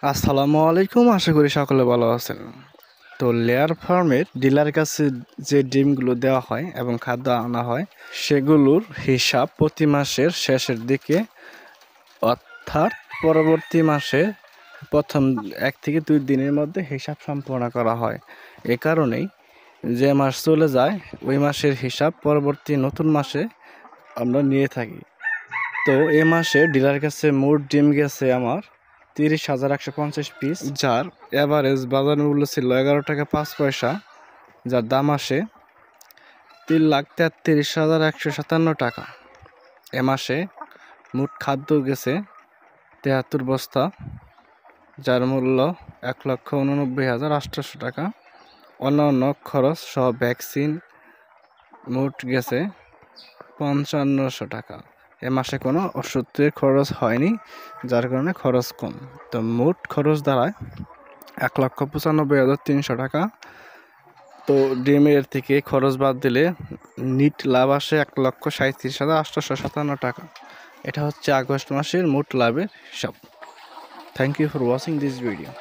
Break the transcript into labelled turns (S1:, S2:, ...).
S1: আসসালামু আলাইকুম, আশা করি সকলে ভালো আছেন। তো লেয়ার ফার্মের ডিলার কাছে যে ডিমগুলো দেওয়া হয় এবং খাদ্য আনা হয় সেগুলোর হিসাব প্রতি মাসের শেষের দিকে অর্থাৎ পরবর্তী মাসে প্রথম 1 থেকে 2 দিনের মধ্যে হিসাব সম্পন্ন করা হয়। এ কারণেই যে মাস চলে যায় ওই মাসের হিসাব পরবর্তী নতুন মাসে আমরা নিয়ে থাকি। তো এ মাসে ডিলার কাছে মোট ডিম গেছে আমার 30,150 পিস, যার এভারেজ বাজার মূল্য ছিল 11 টাকা 5 পয়সা, যার দাম আসে 3,33,157 টাকা। এ মাসে মোট খাদ্য গেছে 73 বস্তা, যার মূল্য 1,89,800 টাকা। অন্যান্য খরচ সহ ভ্যাকসিন মোট গেছে 5,500 টাকা। এ মাসে কোনো ওষুধের খরচ হয়নি, যার কারণে খরচ কম। তো মোট খরচ দাঁড়ায় 1,95,300 টাকা। তো ডিমের থেকে খরচ বাদ দিলে নিট লাভ আসে 1,37,857 টাকা। এটা হচ্ছে আগস্ট মাসের মোট লাভের হিসাব। Thank you for watching this video.